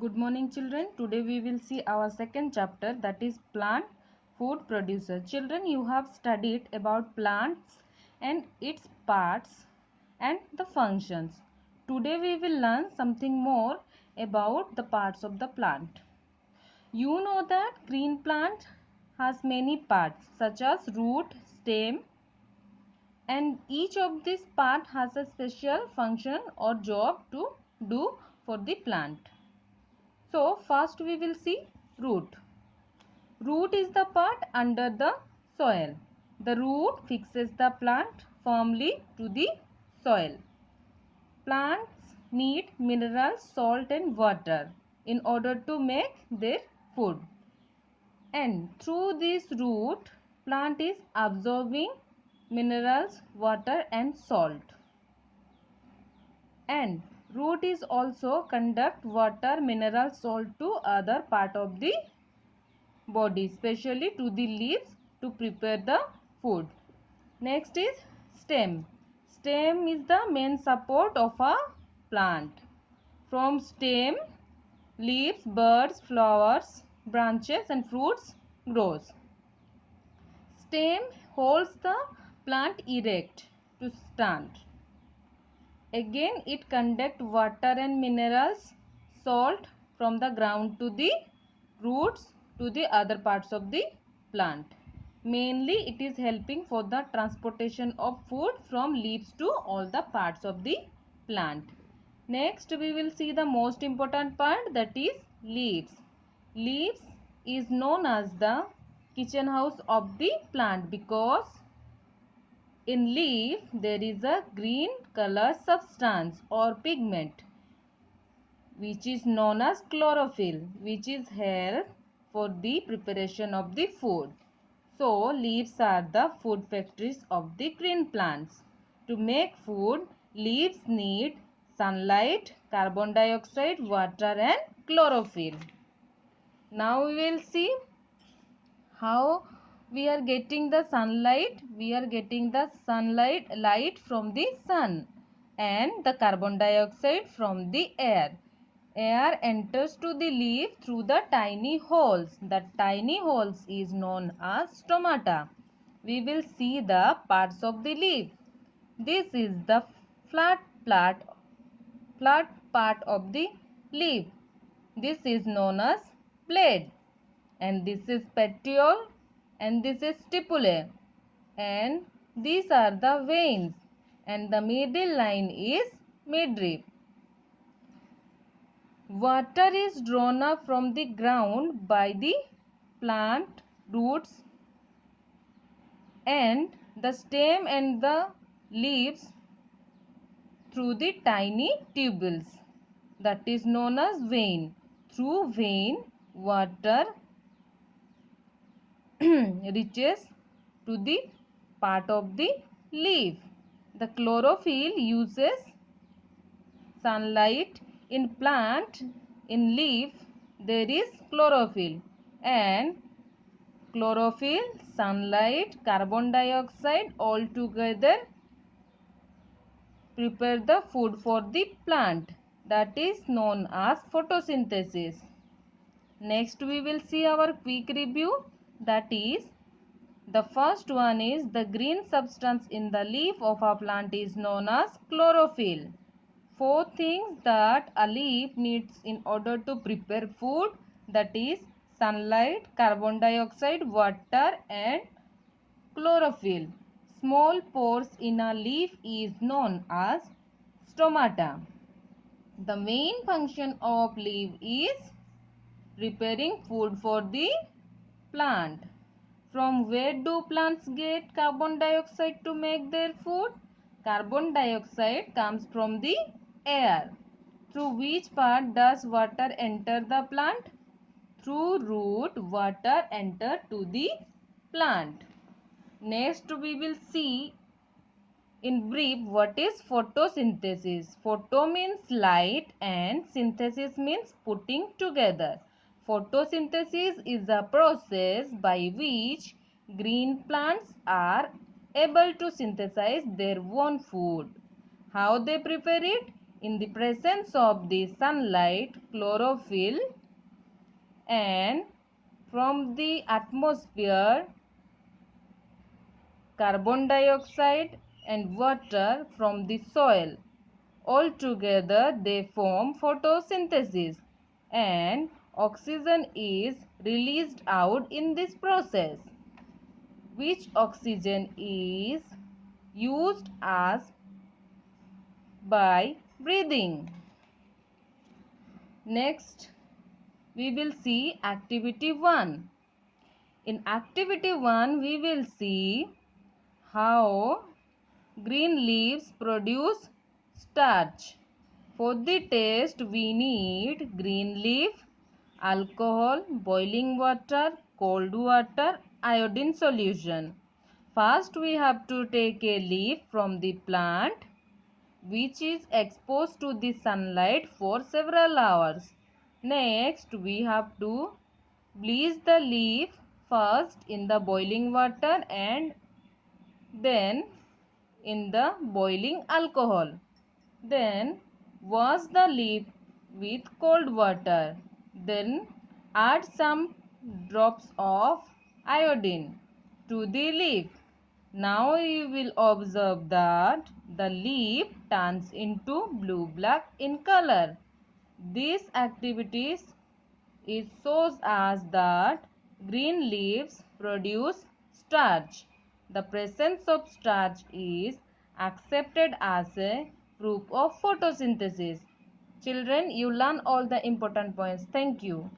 Good morning children. Today we will see our second chapter, that is plant food producer. Children, you have studied about plants and its parts and the functions. Today we will learn something more about the parts of the plant. You know that green plant has many parts such as root, stem, and each of these part has a special function or job to do for the plant. So first we will see root. Root is the part under the soil. The root fixes the plant firmly to the soil. Plants need minerals, salt and water in order to make their food. And through this root, plant is absorbing minerals, water and salt. And root is also conduct water, mineral, salt to other part of the body, especially to the leaves to prepare the food. Next is stem. Stem is the main support of a plant. From stem, leaves, buds, flowers, branches and fruits grows. Stem holds the plant erect to stand. Again, it conducts water and minerals, salt from the ground to the roots to the other parts of the plant. Mainly, it is helping for the transportation of food from leaves to all the parts of the plant. Next, we will see the most important part, that is leaves. Leaves is known as the kitchen house of the plant because in leaf there is a green color substance or pigment which is known as chlorophyll, which is here for the preparation of the food. So leaves are the food factories of the green plants. To make food, leaves need sunlight, carbon dioxide, water and chlorophyll. Now we will see how we are getting the sunlight. We are getting the light from the sun and the carbon dioxide from the air. Air enters to the leaf through the tiny holes. The tiny holes is known as stomata. We will see the parts of the leaf. This is the flat part of the leaf. This is known as blade, and this is petiole, and this is stipule, and these are the veins, and the middle line is midrib. Water is drawn up from the ground by the plant roots and the stem and the leaves through the tiny tubules, that is known as vein. Through vein, water reaches to the part of the leaf. The chlorophyll uses sunlight. In plant, in leaf, there is chlorophyll, and chlorophyll, sunlight, carbon dioxide all together prepare the food for the plant, that is known as photosynthesis. Next we will see our quick review, that is the first one is the green substance in the leaf of a plant is known as chlorophyll. Four things that a leaf needs in order to prepare food, that is sunlight, carbon dioxide, water and chlorophyll. Small pores in a leaf is known as stomata. The main function of leaf is preparing food for the plant. From where do plants get carbon dioxide to make their food? Carbon dioxide comes from the air. Through which part does water enter the plant? Through root, water enter to the plant. Next we will see in brief what is photosynthesis. Photo means light and synthesis means putting together. Photosynthesis is a process by which green plants are able to synthesize their own food. How they prepare it? in the presence of the sunlight, chlorophyll, and from the atmosphere, carbon dioxide and water from the soil. All together they form photosynthesis, and oxygen is released out in this process, which oxygen is used as by breathing. Next, we will see activity 1. In activity 1, we will see how green leaves produce starch. For the test, we need green leaf, alcohol, boiling water, cold water, iodine solution. First, we have to take a leaf from the plant which is exposed to the sunlight for several hours. Next, we have to bleach the leaf first in the boiling water and then in the boiling alcohol. Then wash the leaf with cold water. Then add some drops of iodine to the leaf. Now you will observe that the leaf turns into blue-black in color. These activities it shows us that green leaves produce starch. The presence of starch is accepted as a proof of photosynthesis. Children, you learn all the important points. Thank you.